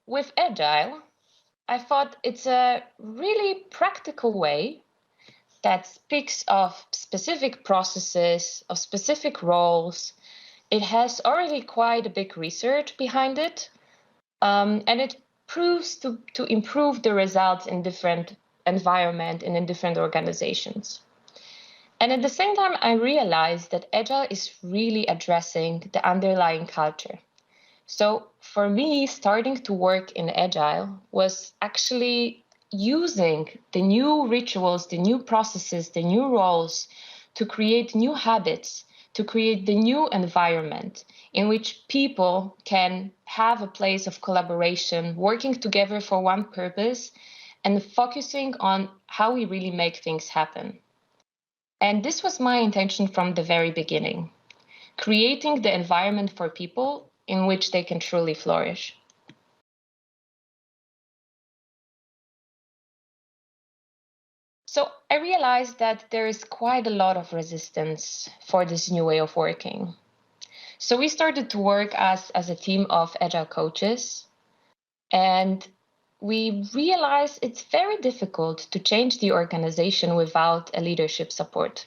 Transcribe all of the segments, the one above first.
with Agile, I thought it's a really practical way that speaks of specific processes, of specific roles. It has already quite a big research behind it, and it proves to improve the results in different environments and in different organizations. And at the same time, I realized that Agile is really addressing the underlying culture. So for me, starting to work in Agile was actually using the new rituals, the new processes, the new roles to create new habits, to create the new environment in which people can have a place of collaboration, working together for one purpose, and focusing on how we really make things happen. And this was my intention from the very beginning, creating the environment for people in which they can truly flourish. So I realized that there is quite a lot of resistance for this new way of working. So we started to work as a team of Agile coaches, and we realized it's very difficult to change the organization without a leadership support.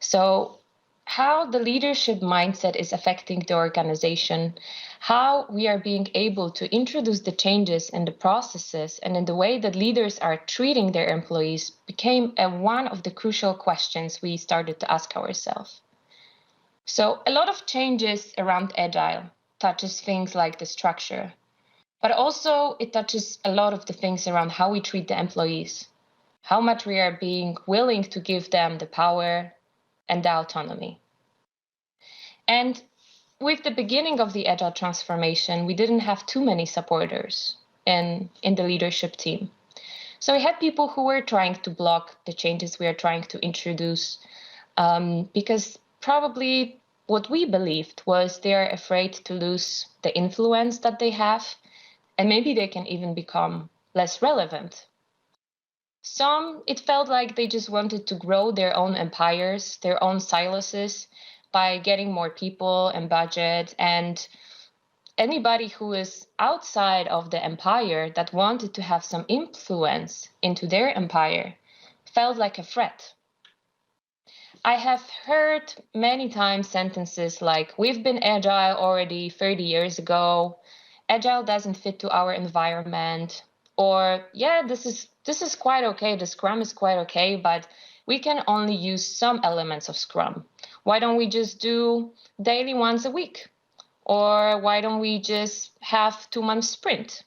So how the leadership mindset is affecting the organization, how we are being able to introduce the changes in the processes and in the way that leaders are treating their employees became one of the crucial questions we started to ask ourselves. So a lot of changes around Agile touches things like the structure, but also it touches a lot of the things around how we treat the employees, how much we are being willing to give them the power and the autonomy. And with the beginning of the Agile transformation, we didn't have too many supporters in the leadership team. So we had people who were trying to block the changes we are trying to introduce because probably what we believed was they're afraid to lose the influence that they have, and maybe they can even become less relevant. Some, it felt like they just wanted to grow their own empires, their own silos by getting more people and budget. And anybody who is outside of the empire that wanted to have some influence into their empire felt like a threat. I have heard many times sentences like, we've been agile already 30 years ago, agile doesn't fit to our environment, or yeah, this is quite okay, the Scrum is quite okay, but we can only use some elements of Scrum. Why don't we just do daily once a week? Or why don't we just have 2-month sprint?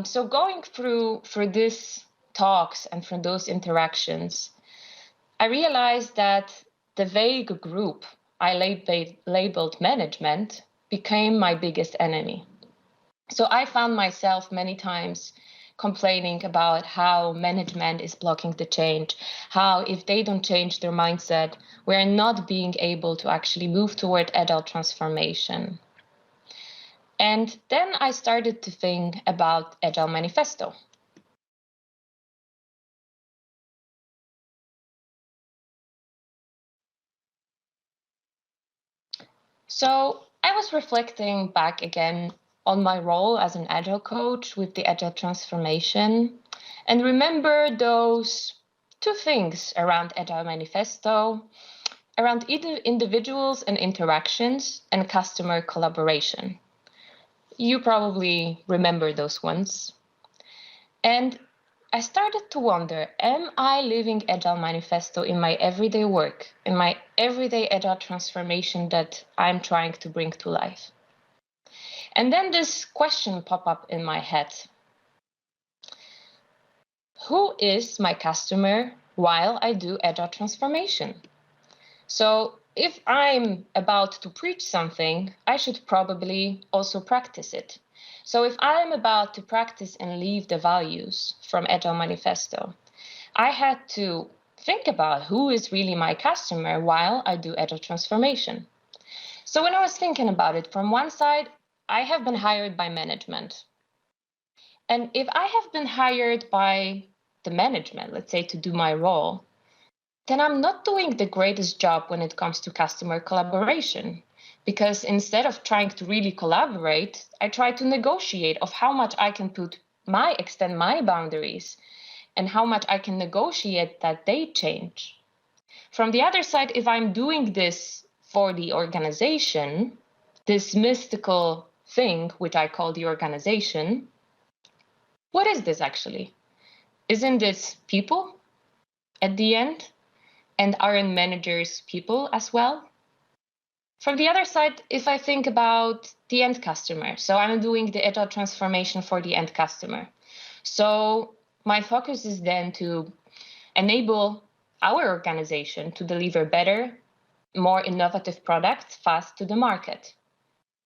So going through these talks and from those interactions, I realized that the vague group I labeled management became my biggest enemy. So I found myself many times complaining about how management is blocking the change, how if they don't change their mindset, we're not being able to actually move toward agile transformation. And then I started to think about Agile Manifesto. So I was reflecting back again on my role as an Agile coach with the Agile transformation and remember those two things around Agile Manifesto, around individuals and interactions and customer collaboration. You probably remember those ones. And I started to wonder, am I living Agile Manifesto in my everyday work, in my everyday Agile transformation that I'm trying to bring to life? And then this question popped up in my head. Who is my customer while I do Agile transformation? So if I'm about to preach something, I should probably also practice it. So if I'm about to practice and live the values from Agile Manifesto, I had to think about who is really my customer while I do Agile transformation. So when I was thinking about it, from one side, I have been hired by management. And if I have been hired by the management, let's say to do my role, then I'm not doing the greatest job when it comes to customer collaboration. Because instead of trying to really collaborate, I try to negotiate of how much I can extend my boundaries and how much I can negotiate that they change. From the other side, if I'm doing this for the organization, this mystical thing, which I call the organization, what is this actually? Isn't this people at the end? And aren't managers people as well? From the other side, if I think about the end customer, so I'm doing the agile transformation for the end customer. So my focus is then to enable our organization to deliver better, more innovative products fast to the market.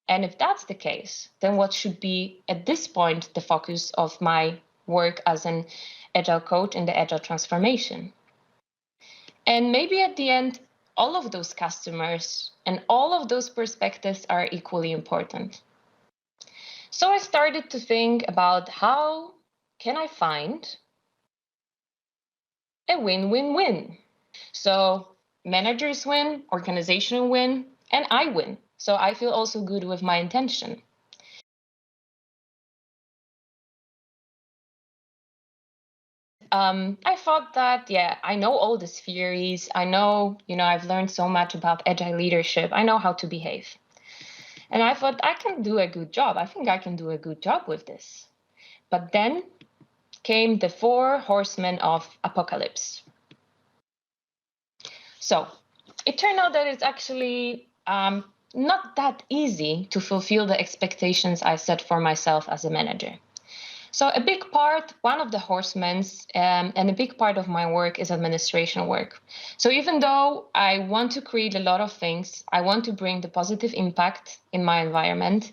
And if that's the case, then what should be at this point the focus of my work as an agile coach in the agile transformation? And maybe at the end, all of those customers and all of those perspectives are equally important. So I started to think about how can I find a win-win-win? So managers win, organization win, and I win. So I feel also good with my intention. I thought that, I know all these theories. I know, I've learned so much about agile leadership. I know how to behave. And I thought I can do a good job. I think I can do a good job with this. But then came the 4 horsemen of apocalypse. So it turned out that it's actually not that easy to fulfill the expectations I set for myself as a manager. So a big part, one of the horsemen, and a big part of my work is administration work. So even though I want to create a lot of things, I want to bring the positive impact in my environment,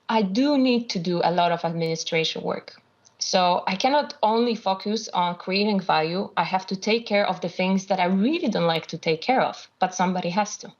I do need to do a lot of administration work. So I cannot only focus on creating value, I have to take care of the things that I really don't like to take care of, but somebody has to.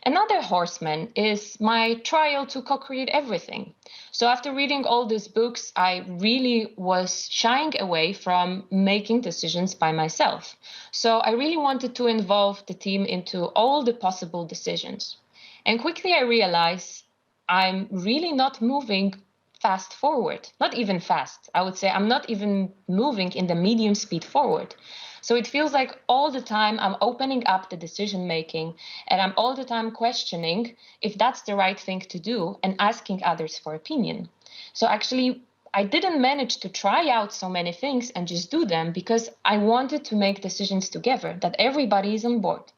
Another horseman is my trial to co-create everything. So after reading all these books, I really was shying away from making decisions by myself. So I really wanted to involve the team into all the possible decisions. And quickly I realized I'm really not moving fast forward, not even fast. I would say I'm not even moving in the medium speed forward. So it feels like all the time I'm opening up the decision making and I'm all the time questioning if that's the right thing to do and asking others for opinion. So actually, I didn't manage to try out so many things and just do them because I wanted to make decisions together, that everybody is on board.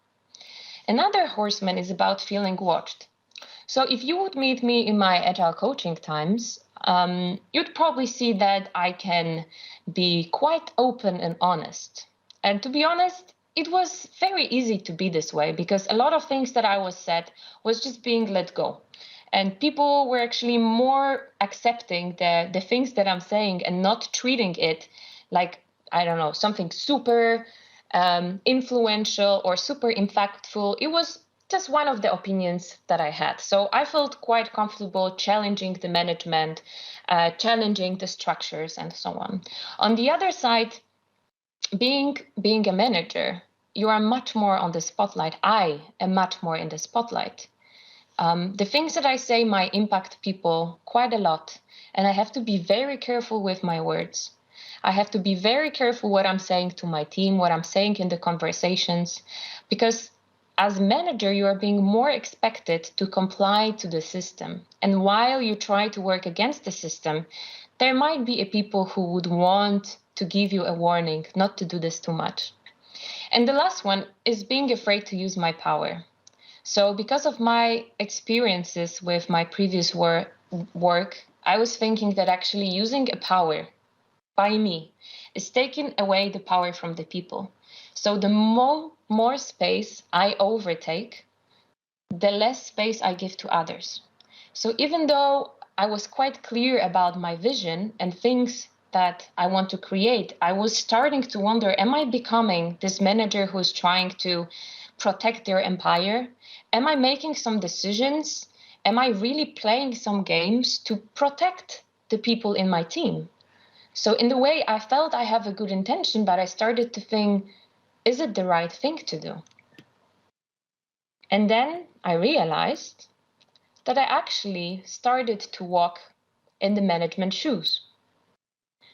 Another horseman is about feeling watched. So if you would meet me in my agile coaching times, you'd probably see that I can be quite open and honest. And to be honest, it was very easy to be this way because a lot of things that I was said was just being let go. And people were actually more accepting the things that I'm saying and not treating it like, I don't know, something super influential or super impactful. It was just one of the opinions that I had. So I felt quite comfortable challenging the management, challenging the structures and so on. On the other side, being a manager, you are much more on the spotlight. I am much more in the spotlight. The things that I say might impact people quite a lot, and I have to be very careful with my words. I have to be very careful what I'm saying to my team, what I'm saying in the conversations, because as a manager, you are being more expected to comply to the system. And while you try to work against the system, there might be people who would want to give you a warning not to do this too much. And the last one is being afraid to use my power. So because of my experiences with my previous work, I was thinking that actually using a power by me is taking away the power from the people. So the more space I overtake, the less space I give to others. So even though I was quite clear about my vision and things that I want to create, I was starting to wonder, am I becoming this manager who's trying to protect their empire? Am I making some decisions? Am I really playing some games to protect the people in my team? So in the way I felt I have a good intention, but I started to think, Is it the right thing to do? And then I realized that I actually started to walk in the management shoes.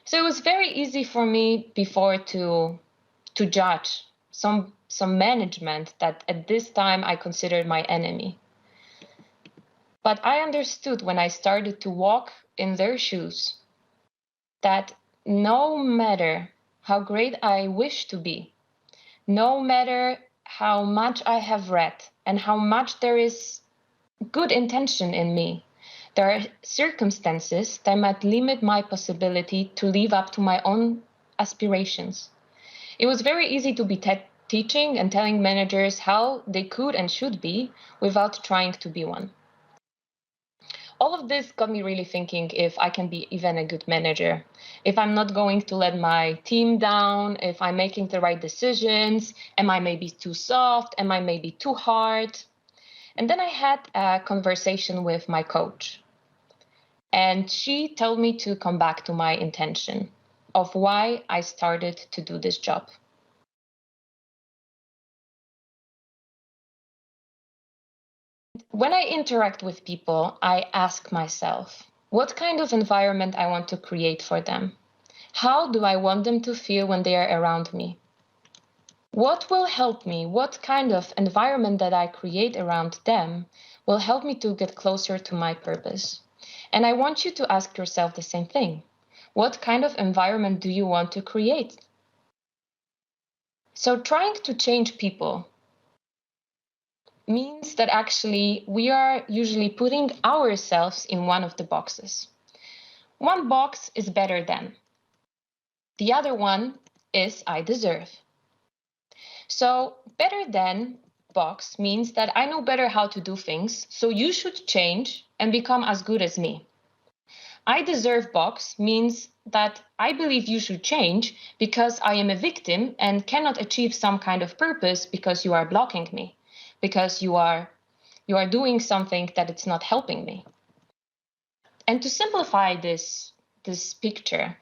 So it was very easy for me before to judge some management that at this time I considered my enemy. But I understood when I started to walk in their shoes that no matter how great I wish to be, no matter how much I have read and how much there is good intention in me, there are circumstances that might limit my possibility to live up to my own aspirations. It was very easy to be teaching and telling managers how they could and should be without trying to be one. All of this got me really thinking if I can be even a good manager, if I'm not going to let my team down, if I'm making the right decisions, am I maybe too soft, am I maybe too hard? And then I had a conversation with my coach, and she told me to come back to my intention of why I started to do this job. When I interact with people, I ask myself, what kind of environment I want to create for them? How do I want them to feel when they are around me? What will help me? What kind of environment that I create around them will help me to get closer to my purpose? And I want you to ask yourself the same thing. What kind of environment do you want to create? So trying to change people means that actually we are usually putting ourselves in one of the boxes. One box is better than. The other one is I deserve. So better than box means that I know better how to do things, so you should change and become as good as me. I deserve box means that I believe you should change because I am a victim and cannot achieve some kind of purpose because you are blocking me, because you are doing something that it's not helping me. And to simplify this picture,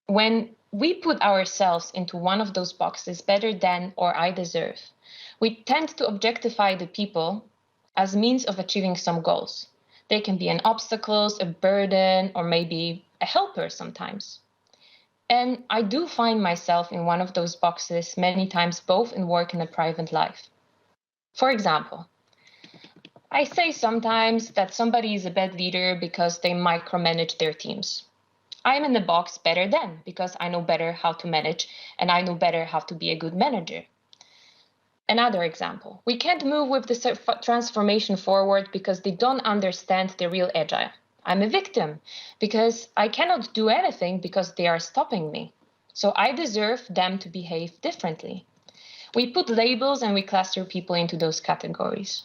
when we put ourselves into one of those boxes, better than or I deserve, we tend to objectify the people as means of achieving some goals. They can be an obstacles, a burden, or maybe a helper sometimes. And I do find myself in one of those boxes many times, both in work and a private life. For example, I say sometimes that somebody is a bad leader because they micromanage their teams. I'm in the box better than because I know better how to manage and I know better how to be a good manager. Another example, we can't move with the transformation forward because they don't understand the real agile. I'm a victim because I cannot do anything because they are stopping me. So I deserve them to behave differently. We put labels and we cluster people into those categories.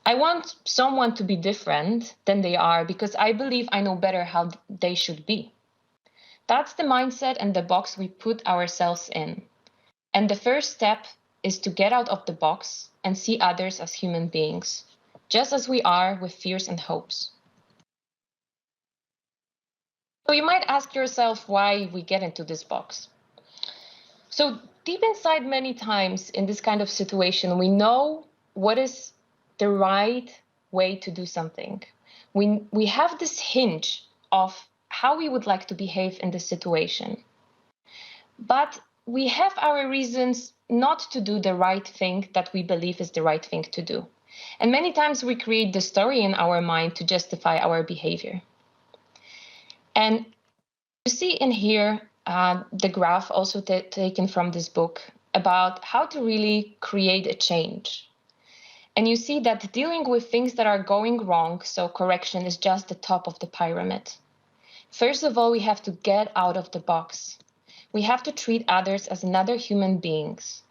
I want someone to be different than they are because I believe I know better how they should be. That's the mindset and the box we put ourselves in. And the first step is to get out of the box and see others as human beings, just as we are with fears and hopes. So you might ask yourself why we get into this box. So deep inside, many times in this kind of situation, we know what is the right way to do something. We have this hinge of how we would like to behave in this situation. But we have our reasons not to do the right thing that we believe is the right thing to do. And many times we create the story in our mind to justify our behavior. And you see in here the graph also taken from this book about how to really create a change. And you see that dealing with things that are going wrong, so correction is just the top of the pyramid. First of all, we have to get out of the box. We have to treat others as another human beings.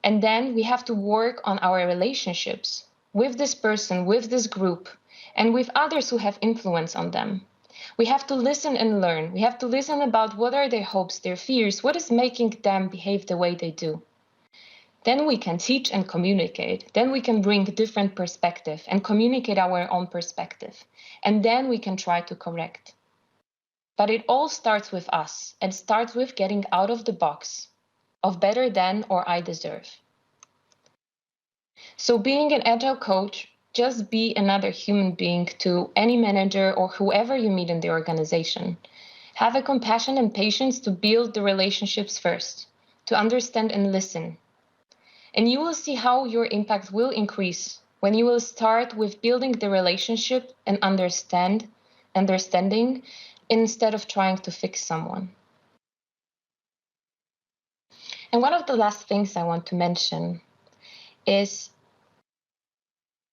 And then we have to work on our relationships with this person, with this group, and with others who have influence on them. We have to listen and learn. We have to listen about what are their hopes, their fears, what is making them behave the way they do. Then we can teach and communicate. Then we can bring different perspective and communicate our own perspective. And then we can try to correct. But it all starts with us and starts with getting out of the box of better than or I deserve. So being an agile coach, just be another human being to any manager or whoever you meet in the organization. Have a compassion and patience to build the relationships first, to understand and listen. And you will see how your impact will increase when you will start with building the relationship and understanding instead of trying to fix someone. And one of the last things I want to mention is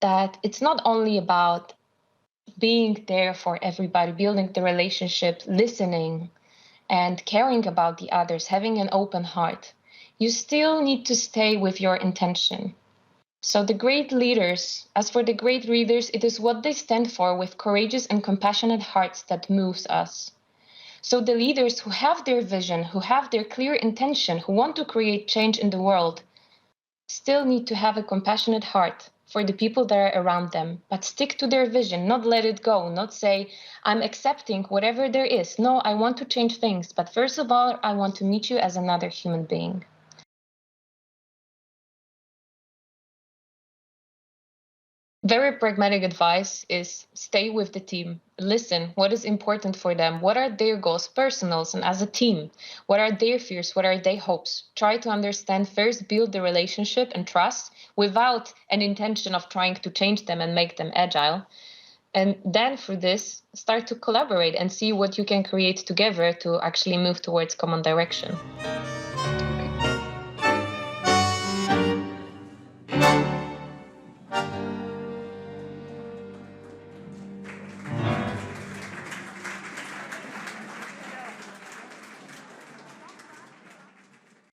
that it's not only about being there for everybody, building the relationship, listening, and caring about the others, having an open heart. You still need to stay with your intention. So the great leaders, as for the great leaders, it is what they stand for with courageous and compassionate hearts that moves us. So the leaders who have their vision, who have their clear intention, who want to create change in the world, still need to have a compassionate heart for the people that are around them, but stick to their vision, not let it go, not say, I'm accepting whatever there is. No, I want to change things, but first of all, I want to meet you as another human being. Very pragmatic advice is stay with the team. Listen, what is important for them? What are their goals, personals, and as a team? What are their fears? What are their hopes? Try to understand first, build the relationship and trust without an intention of trying to change them and make them agile. And then for this, start to collaborate and see what you can create together to actually move towards common direction.